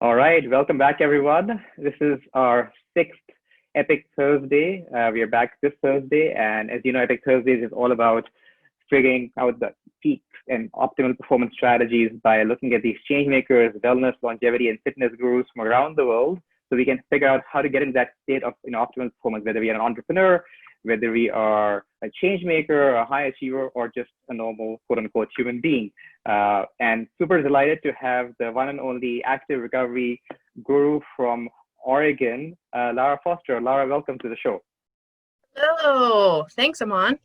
All right, welcome back, everyone. This is our sixth Epiq Thursday. We are back this Thursday, and as you know, Epiq Thursdays is all about figuring out the peak and optimal performance strategies by looking at these change makers, wellness, longevity, and fitness gurus from around the world, so we can figure out how to get in that state of optimal performance, whether we are an entrepreneur, whether we are a change maker, a high achiever, or just a normal quote unquote human being. And super delighted to have the one and only active recovery guru from Oregon, Lara Foster. Lara, welcome to the show. Hello, thanks, Aman.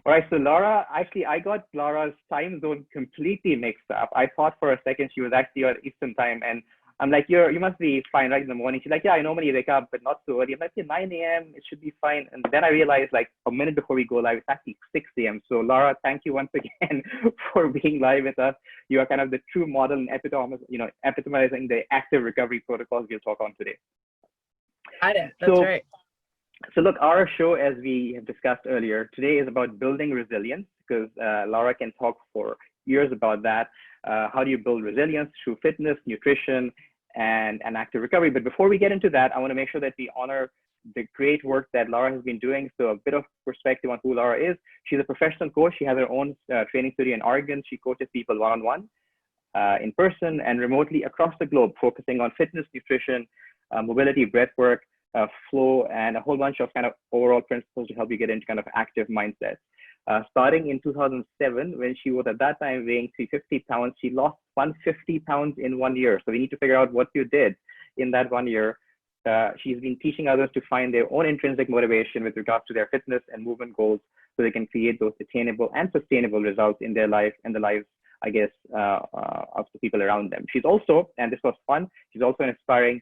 All right, so Lara, actually, I got Lara's time zone completely mixed up. I thought for a second she was actually on Eastern time, and I'm like, you must be fine right in the morning. She's like, yeah, I normally wake up, but not so early. I'm like, yeah, 9 a.m., it should be fine. And then I realized like a minute before we go live, it's actually 6 a.m. So Lara, thank you once again for being live with us. You are kind of the true model and epitomizing the active recovery protocols we'll talk on today. Got it, that's right. So look, our show, as we have discussed earlier, today is about building resilience, because Lara can talk for years about that. How do you build resilience through fitness, nutrition, and active recovery? But before we get into that, I want to make sure that we honor the great work that Lara has been doing. So a bit of perspective on who Lara is. She's a professional coach. She has her own training studio in Oregon. She coaches people one-on-one, in person, and remotely across the globe, focusing on fitness, nutrition, mobility, breath work, flow, and a whole bunch of kind of overall principles to help you get into kind of active mindsets. Starting in 2007, when she was at that time weighing 350 pounds, she lost 150 pounds in 1 year. So we need to figure out what you did in that 1 year. She's been teaching others to find their own intrinsic motivation with regards to their fitness and movement goals, so they can create those attainable and sustainable results in their life and the lives, I guess, of the people around them. She's also, and this was fun, she's also an inspiring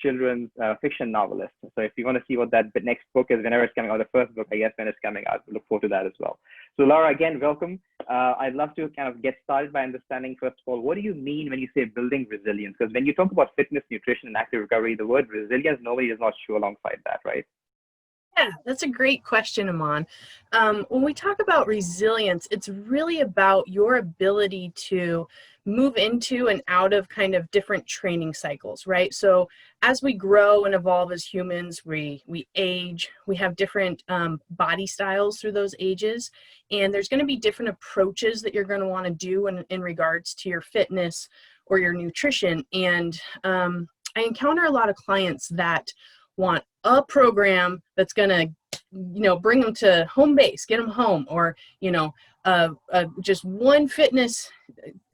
children's fiction novelist. So if you want to see what that next book is, whenever it's coming out, the first book, I guess, when it's coming out, we look forward to that as well. So Lara, again, welcome. I'd love to kind of get started by understanding, first of all, what do you mean when you say building resilience? Because when you talk about fitness, nutrition, and active recovery, the word resilience, nobody does not show alongside that, right? Yeah, that's a great question, Aman. When we talk about resilience, it's really about your ability to move into and out of kind of different training cycles, right? So as we grow and evolve as humans, we age, we have different body styles through those ages, and there's going to be different approaches that you're going to want to do in regards to your fitness or your nutrition. And I encounter a lot of clients that want a program that's going to, bring them to home base, get them home, or, just one fitness,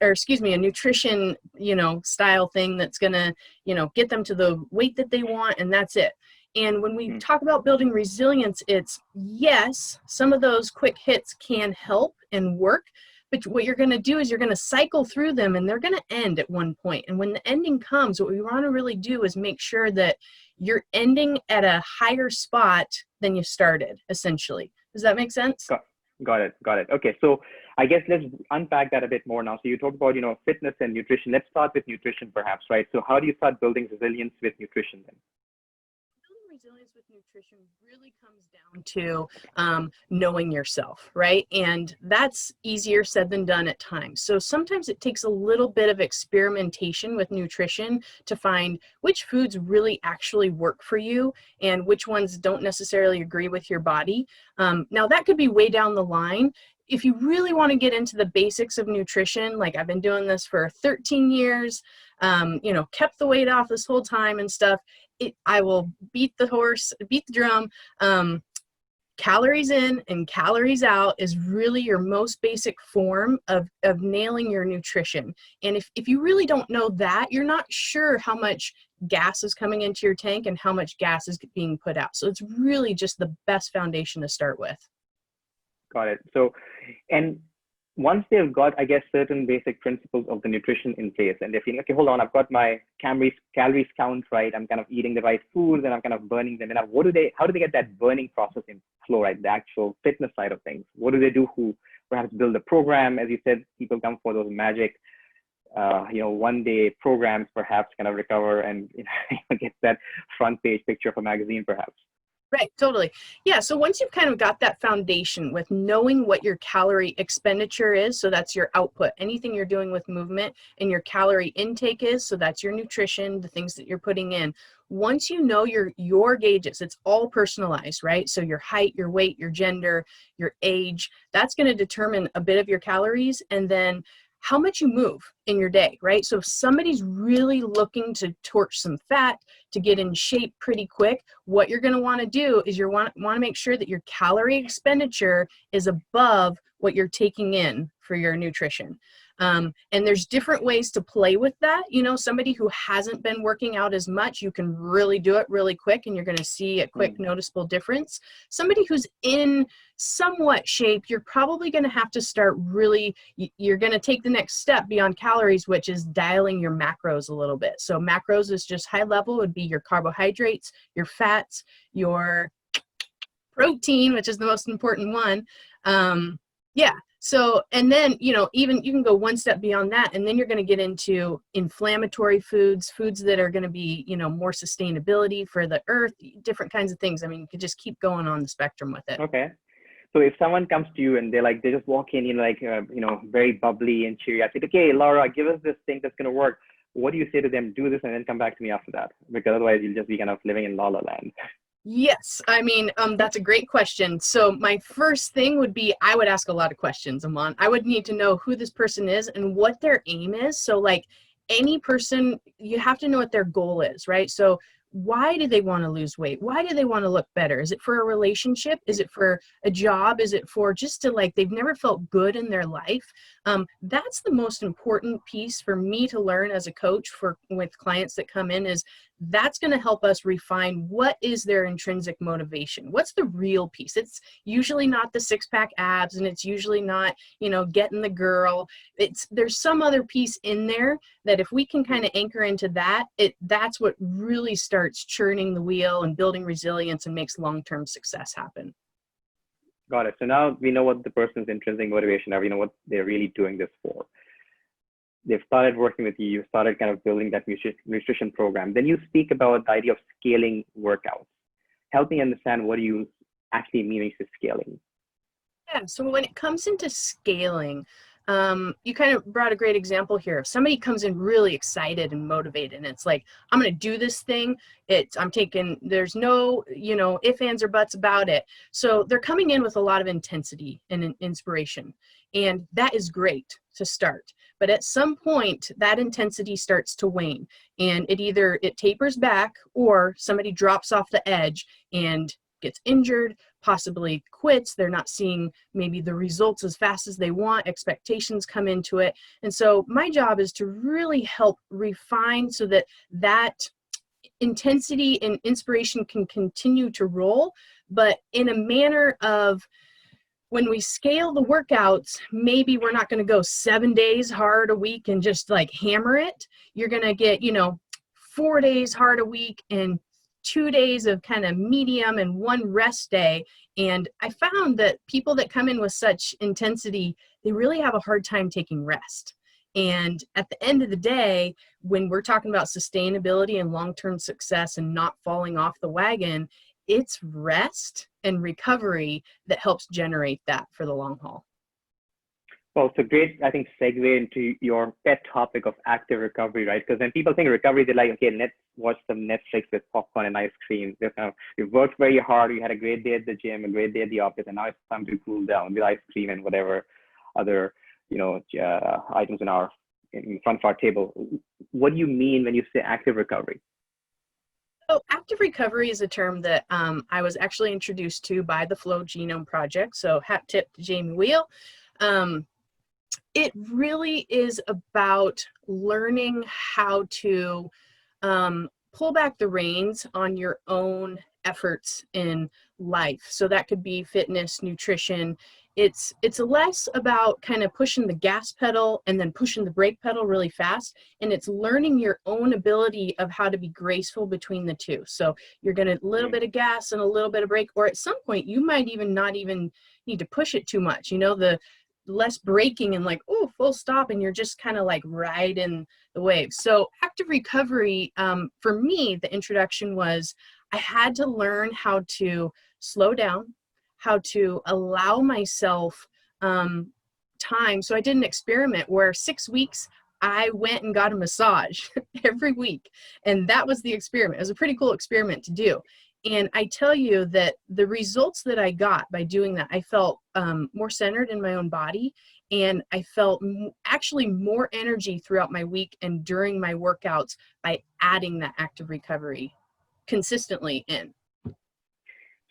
or excuse me, a nutrition, style thing that's going to, get them to the weight that they want, and that's it. And when we talk about building resilience, it's yes, some of those quick hits can help and work, but what you're going to do is you're going to cycle through them, and they're going to end at one point. And when the ending comes, what we want to really do is make sure that you're ending at a higher spot than you started, essentially. Does that make sense? Got it. Okay, so I guess let's unpack that a bit more now. So you talked about, fitness and nutrition. Let's start with nutrition, perhaps, right? So how do you start building resilience with nutrition then? Resilience with nutrition really comes down to knowing yourself, right? And that's easier said than done at times. So sometimes it takes a little bit of experimentation with nutrition to find which foods really actually work for you and which ones don't necessarily agree with your body. Now that could be way down the line. If you really want to get into the basics of nutrition, like I've been doing this for 13 years, kept the weight off this whole time and stuff, I will beat the drum. Calories in and calories out is really your most basic form of nailing your nutrition. And if you really don't know that, you're not sure how much gas is coming into your tank and how much gas is being put out. So it's really just the best foundation to start with. Got it. So, and once they've got, I guess, certain basic principles of the nutrition in place, and they're feeling, okay, hold on, I've got my calories count right, I'm kind of eating the right foods, and I'm kind of burning them enough. How do they get that burning process in flow, right? The actual fitness side of things. What do they do who perhaps build a program? As you said, people come for those magic, 1-day programs, perhaps kind of recover and get that front page picture of a magazine, perhaps. Right, totally. Yeah, so once you've kind of got that foundation with knowing what your calorie expenditure is, so that's your output, anything you're doing with movement, and your calorie intake is, so that's your nutrition, the things that you're putting in. Once you know your gauges, it's all personalized, right? So your height, your weight, your gender, your age, that's going to determine a bit of your calories, and then how much you move in your day, right? So if somebody's really looking to torch some fat, to get in shape pretty quick, what you're going to want to do is you want to make sure that your calorie expenditure is above what you're taking in for your nutrition. And there's different ways to play with that. You know, somebody who hasn't been working out as much, you can really do it really quick and you're going to see a quick noticeable difference. Somebody who's in somewhat shape, you're probably going to have to start really, you're going to take the next step beyond calories, which is dialing your macros a little bit. So macros is just high level, would be your carbohydrates, your fats, your protein, which is the most important one. Yeah. So, and then, you know, even you can go one step beyond that, and then you're going to get into inflammatory foods, foods that are going to be, you know, more sustainability for the earth, different kinds of things. I mean, you could just keep going on the spectrum with it. Okay. So if someone comes to you and they're like, they just walk in, you know, like, you know, very bubbly and cheery, I say, okay, Lara, give us this thing that's going to work. What do you say to them? Do this and then come back to me after that, because otherwise you'll just be kind of living in la la land. Yes, I mean, that's a great question. So my first thing would be, I would ask a lot of questions, Aman. I would need to know who this person is and what their aim is. So like any person, you have to know what their goal is, right? So why do they want to lose weight? Why do they want to look better? Is it for a relationship? Is it for a job? Is it for just to like, they've never felt good in their life? That's the most important piece for me to learn as a coach with clients that come in, is that's going to help us refine what is their intrinsic motivation. What's the real piece? It's usually not the six-pack abs, and it's usually not, you know, getting the girl. There's some other piece in there that if we can kind of anchor into that, that's what really starts churning the wheel and building resilience and makes long-term success happen. Got it. So now we know what the person's intrinsic motivation are. We know what they're really doing this for. They've started working with you, you started kind of building that nutrition program. Then you speak about the idea of scaling workouts. Help me understand, what do you actually mean when you say scaling? Yeah, so when it comes into scaling, you kind of brought a great example here. If somebody comes in really excited and motivated, and it's like, I'm going to do this thing. There's no, you know, ifs, ands, or buts about it. So they're coming in with a lot of intensity and inspiration. And that is great to start. But at some point, that intensity starts to wane, and it tapers back, or somebody drops off the edge and gets injured, possibly quits. They're not seeing maybe the results as fast as they want. Expectations come into it. And so my job is to really help refine so that intensity and inspiration can continue to roll, but in a manner of, when we scale the workouts, maybe we're not going to go 7 days hard a week and just like hammer it. You're going to get, you know, 4 days hard a week and 2 days of kind of medium and 1 rest day. And I found that people that come in with such intensity, they really have a hard time taking rest. And at the end of the day, when we're talking about sustainability and long-term success and not falling off the wagon, it's rest and recovery that helps generate that for the long haul. Well, it's a great, I think, segue into your pet topic of active recovery, right? Because when people think recovery, they're like, okay, let's watch some Netflix with popcorn and ice cream. You worked very hard, you had a great day at the gym, a great day at the office, and now it's time to cool down with ice cream and whatever other, you know, items in front of our table. What do you mean when you say active recovery? So active recovery is a term that I was actually introduced to by the Flow Genome Project. So hat tip to Jamie Wheel. It really is about learning how to pull back the reins on your own efforts in life. So that could be fitness, nutrition. It's less about kind of pushing the gas pedal and then pushing the brake pedal really fast. And it's learning your own ability of how to be graceful between the two. So you're going to a little bit of gas and a little bit of brake, or at some point you might even not even need to push it too much. You know, the less braking and like, oh, full stop, and you're just kind of like riding the wave. So active recovery, for me, the introduction was, I had to learn how to slow down, how to allow myself time. So I did an experiment where 6 weeks I went and got a massage every week. And that was the experiment. It was a pretty cool experiment to do. And I tell you that the results that I got by doing that, I felt more centered in my own body. And I felt actually more energy throughout my week and during my workouts by adding that active recovery consistently in.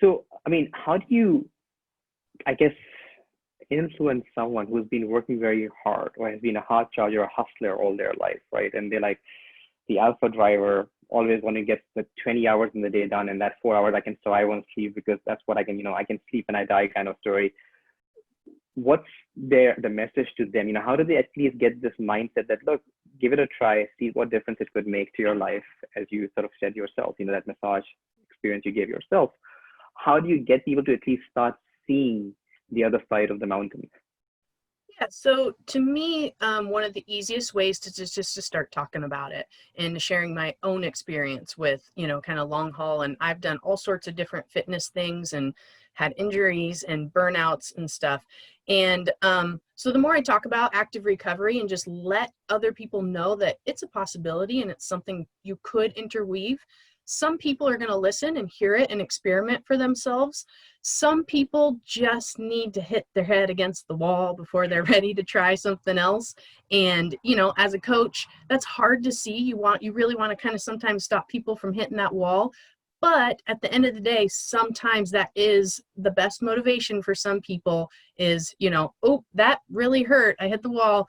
So, I mean, how do you, I guess, influence someone who's been working very hard or has been a hard charger or hustler all their life, right? And they're like the alpha driver, always want to get the 20 hours in the day done, and that 4 hours I can survive on sleep because that's what I can, I can sleep and I die kind of story. What's the message to them? How do they at least get this mindset that, look, give it a try, see what difference it could make to your life, as you sort of said yourself, that massage experience you gave yourself. How do you get people to at least start seeing the other side of the mountain? Yeah, so to me, one of the easiest ways to just to start talking about it and sharing my own experience with, kind of long haul. And I've done all sorts of different fitness things and had injuries and burnouts and stuff. And so the more I talk about active recovery and just let other people know that it's a possibility and it's something you could interweave, some people are going to listen and hear it and experiment for themselves. Some people just need to hit their head against the wall before they're ready to try something else. And, as a coach, that's hard to see. You really want to kind of sometimes stop people from hitting that wall. But at the end of the day, sometimes that is the best motivation for some people is, oh, that really hurt. I hit the wall.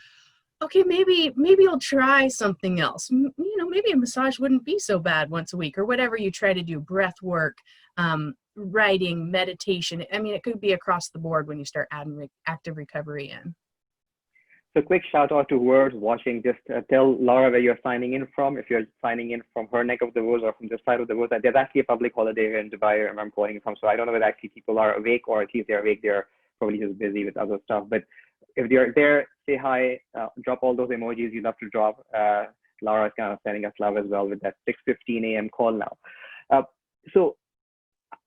Okay, maybe I'll try something else. Maybe a massage wouldn't be so bad once a week, or whatever you try to do, breath work, writing, meditation. I mean, it could be across the board when you start adding active recovery in. So quick shout out to whoever's watching. Just tell Lara where you're signing in from. If you're signing in from her neck of the woods or from this side of the woods, there's actually a public holiday here in Dubai where I'm calling from. So I don't know whether actually people are awake, or at least they're awake. They're probably just busy with other stuff. But if they're there, say hi, drop all those emojis you love to drop. Lara is kind of sending us love as well with that 6:15 a.m. call now. So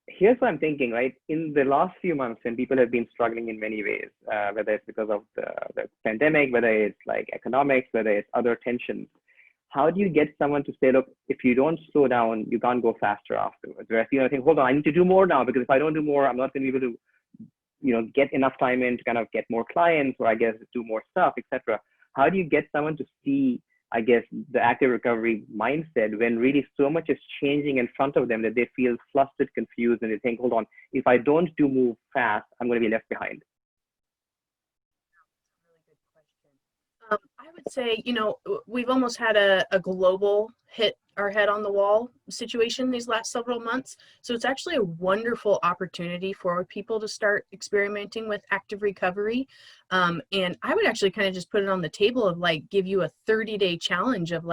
here's what I'm thinking, right? In the last few months, when people have been struggling in many ways, whether it's because of the pandemic, whether it's like economics, whether it's other tensions, how do you get someone to say, look, if you don't slow down, you can't go faster afterwards? Whereas think, hold on, I need to do more now, because if I don't do more, I'm not going to be able to get enough time in to kind of get more clients, or I guess do more stuff, etc. How do you get someone to see, I guess, the active recovery mindset when really so much is changing in front of them that they feel flustered, confused, and they think, hold on, if I don't move fast, I'm going to be left behind? I would say, we've almost had a global hit our head on the wall situation these last several months. So it's actually a wonderful opportunity for people to start experimenting with active recovery. And I would actually kind of just put it on the table of give you a 30-day challenge of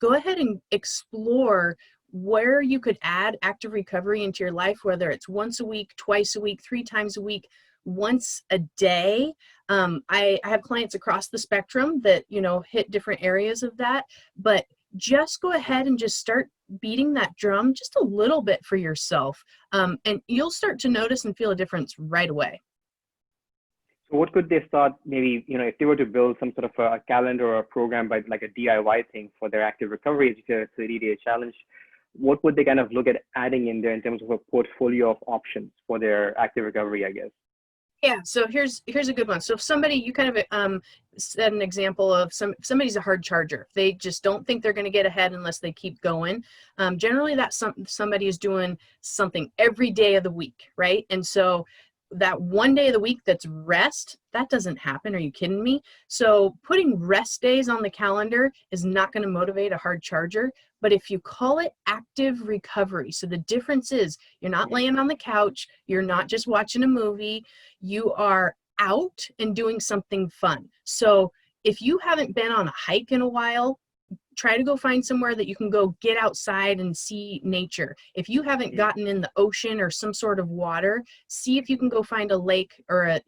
go ahead and explore where you could add active recovery into your life, whether it's once a week, twice a week, 3 times a week, once a day. I have clients across the spectrum that, hit different areas of that, but just go ahead and just start beating that drum just a little bit for yourself. And you'll start to notice and feel a difference right away. So what could they start, maybe, if they were to build some sort of a calendar or a program, by like a DIY thing for their active recovery, it's a 30-day challenge, what would they kind of look at adding in there in terms of a portfolio of options for their active recovery, I guess? Yeah, so here's a good one. So if somebody, you kind of said an example of somebody's a hard charger. They just don't think they're going to get ahead unless they keep going. Generally, that's somebody is doing something every day of the week, right? And so that one day of the week that's rest, that doesn't happen. Are you kidding me? So putting rest days on the calendar is not going to motivate a hard charger. But if you call it active recovery, so the difference is you're not laying on the couch, you're not just watching a movie, you are out and doing something fun. So if you haven't been on a hike in a while, try to go find somewhere that you can go get outside and see nature. If you haven't gotten in the ocean or some sort of water, see if you can go find a lake or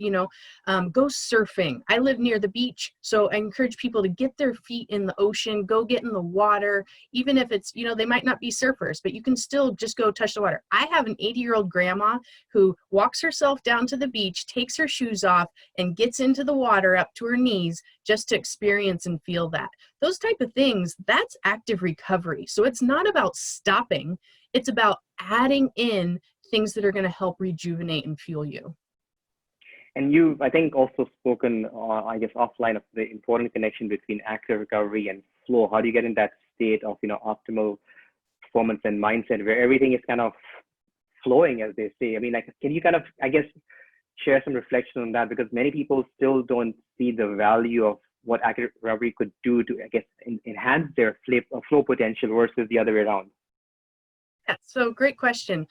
go surfing. I live near the beach, so I encourage people to get their feet in the ocean, go get in the water, even if it's, they might not be surfers, but you can still just go touch the water. I have an 80-year-old grandma who walks herself down to the beach, takes her shoes off, and gets into the water up to her knees just to experience and feel that. Those type of things, that's active recovery. So it's not about stopping, it's about adding in things that are going to help rejuvenate and fuel you. And you've, I think, also spoken, I guess, offline of the important connection between active recovery and flow. How do you get in that state of, optimal performance and mindset where everything is kind of flowing, as they say? I mean, like, can you kind of, I guess, share some reflection on that? Because many people still don't see the value of what active recovery could do to, I guess, enhance their flow potential versus the other way around. Yeah, so great question.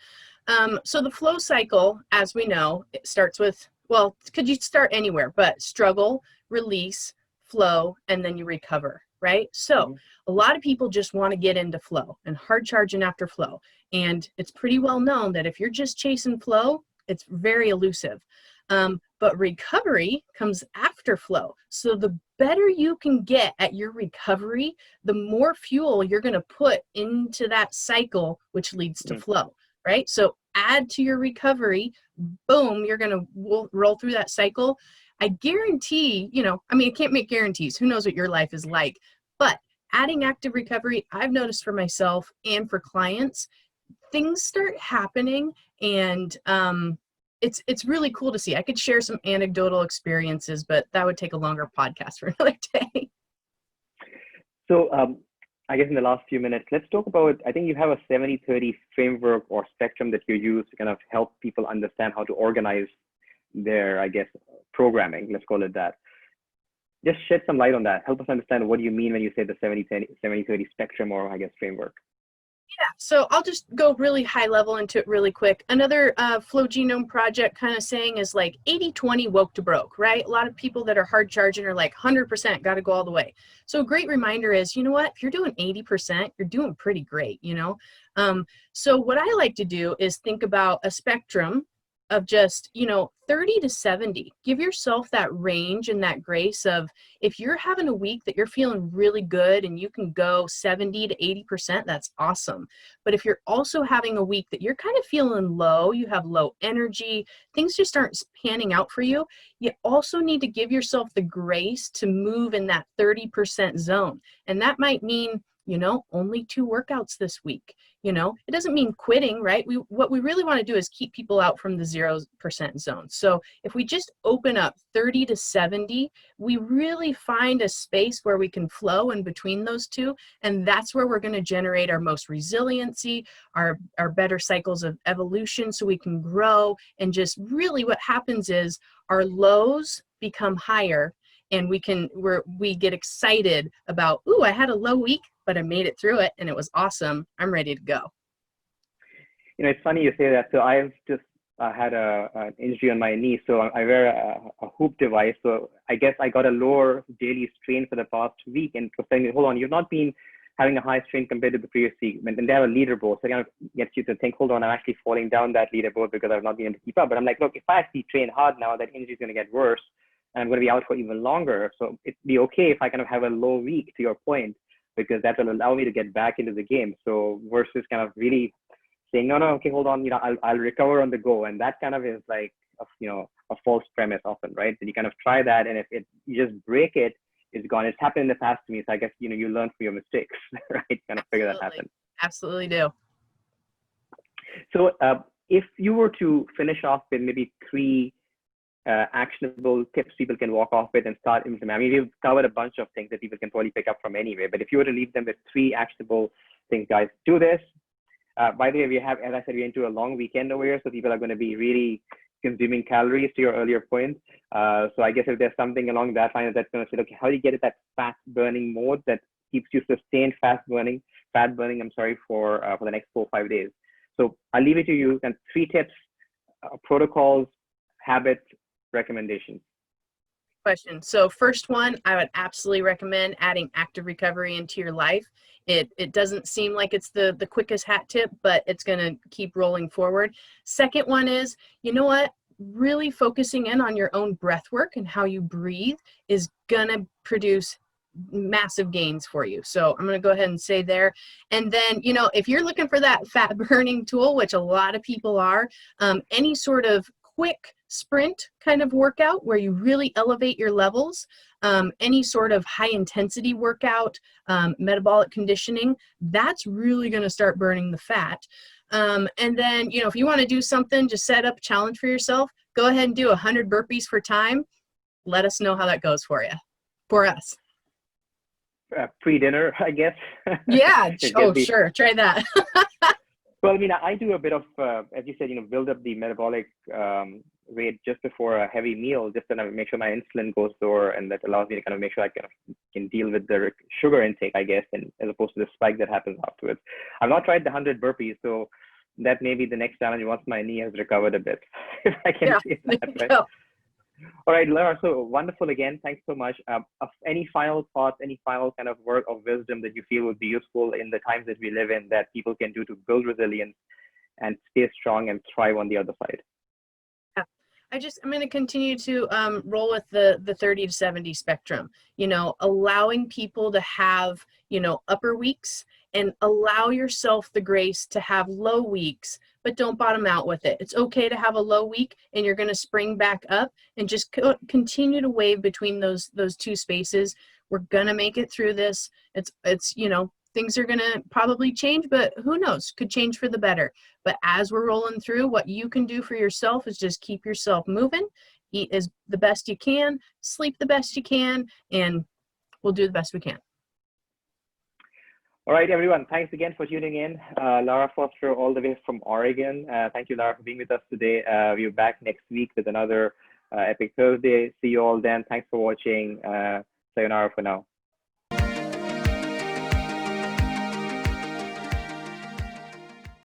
So the flow cycle, as we know, it starts with, well, could you start anywhere, but struggle, release, flow, and then you recover, right? So a lot of people just want to get into flow and hard charging after flow. And it's pretty well known that if you're just chasing flow, it's very elusive. But recovery comes after flow. So the better you can get at your recovery, the more fuel you're going to put into that cycle, which leads to flow, right? So add to your recovery, boom, you're going to roll through that cycle. I guarantee, I can't make guarantees. Who knows what your life is like? But adding active recovery, I've noticed for myself and for clients, things start happening, and it's really cool to see. I could share some anecdotal experiences, but that would take a longer podcast for another day. So I guess in the last few minutes, let's talk about, I think you have a 70-30 framework or spectrum that you use to kind of help people understand how to organize their, I guess, programming, let's call it that. Just shed some light on that. Help us understand what you mean when you say the 70-30 spectrum, or I guess framework. Yeah, so I'll just go really high level into it really quick. Another flow genome project kind of saying is like 80-20 woke to broke, right? A lot of people that are hard charging are like 100% got to go all the way. So a great reminder is, you know what, if you're doing 80%, you're doing pretty great, So what I like to do is think about a spectrum of just, 30 to 70. Give yourself that range and that grace of, if you're having a week that you're feeling really good and you can go 70 to 80%, that's awesome. But if you're also having a week that you're kind of feeling low, you have low energy, things just aren't panning out for you, you also need to give yourself the grace to move in that 30% zone. And that might mean, only 2 workouts this week. It doesn't mean quitting, right? What we really want to do is keep people out from the 0% zone. So if we just open up 30 to 70, we really find a space where we can flow in between those two. And that's where we're going to generate our most resiliency, our better cycles of evolution, so we can grow. And just really what happens is our lows become higher, and we get excited about, ooh, I had a low week, but I made it through it and it was awesome. I'm ready to go. It's funny you say that. So I've just had an injury on my knee. So I wear a hoop device. So I guess I got a lower daily strain for the past week, and was saying, hold on, you've not been having a high strain compared to the previous week. And they have a leaderboard. So it kind of gets you to think, hold on, I'm actually falling down that leaderboard because I've not been able to keep up. But I'm like, look, if I actually train hard now, that injury is going to get worse and I'm going to be out for even longer. So it'd be okay if I kind of have a low week, to your point, because that will allow me to get back into the game. So versus kind of really saying, no, okay, hold on, I'll recover on the go. And that kind of is like, a false premise often, right? So you kind of try that, and if you just break it, it's gone. It's happened in the past to me. So I guess, you learn from your mistakes, right? Kind of figure that happen. Absolutely do. So if you were to finish off with maybe 3 actionable tips people can walk off with and start implementing. I mean, we've covered a bunch of things that people can probably pick up from anyway, but if you were to leave them with 3 actionable things, guys, do this. By the way, we have, as I said, we're into a long weekend over here, so people are going to be really consuming calories, to your earlier point. So I guess if there's something along that line that's going to say, okay, how do you get at that fat burning mode that keeps you sustained fat burning, for the next 4 or 5 days? So I'll leave it to you, and 3 tips, protocols, habits, recommendations. question. So first one, I would absolutely recommend adding active recovery into your life. It doesn't seem like it's the quickest hat tip, but it's going to keep rolling forward. Second one is, you know what? Really focusing in on your own breath work and how you breathe is going to produce massive gains for you. So I'm going to go ahead and say there. And then, you know, if you're looking for that fat burning tool, which a lot of people are, any sort of quick sprint kind of workout where you really elevate your levels, any sort of high intensity workout, metabolic conditioning, that's really going to start burning the fat. And then, you know, if you want to do something, just set up a challenge for yourself, go ahead and do 100 burpees for time. Let us know how that goes for you, for us. Pre-dinner, I guess. Yeah. Oh, sure. Try that. Well, I mean, I do a bit of, as you said, you know, build up the metabolic rate just before a heavy meal, just to make sure my insulin goes lower, and that allows me to kind of make sure I can deal with the sugar intake, I guess, and as opposed to the spike that happens afterwards. I've not tried the 100 burpees, so that may be the next challenge once my knee has recovered a bit, if I can say that, right? All right, Lara, so wonderful again. Thanks so much. Any final thoughts, any final kind of word of wisdom that you feel would be useful in the times that we live in that people can do to build resilience and stay strong and thrive on the other side? I'm going to continue to roll with the 30 to 70 spectrum, you know, allowing people to have, you know, upper weeks, and allow yourself the grace to have low weeks, but don't bottom out with it. It's okay to have a low week and you're going to spring back up, and just continue to wave between those two spaces. We're going to make it through this. It's, you know, things are going to probably change, but who knows, could change for the better. But as we're rolling through, what you can do for yourself is just keep yourself moving, eat as the best you can, sleep the best you can, and we'll do the best we can. All right, everyone. Thanks again for tuning in. Lara Foster, all the way from Oregon. Thank you, Lara, for being with us today. We're back next week with another Epiq Thursday. See you all then. Thanks for watching. Sayonara for now.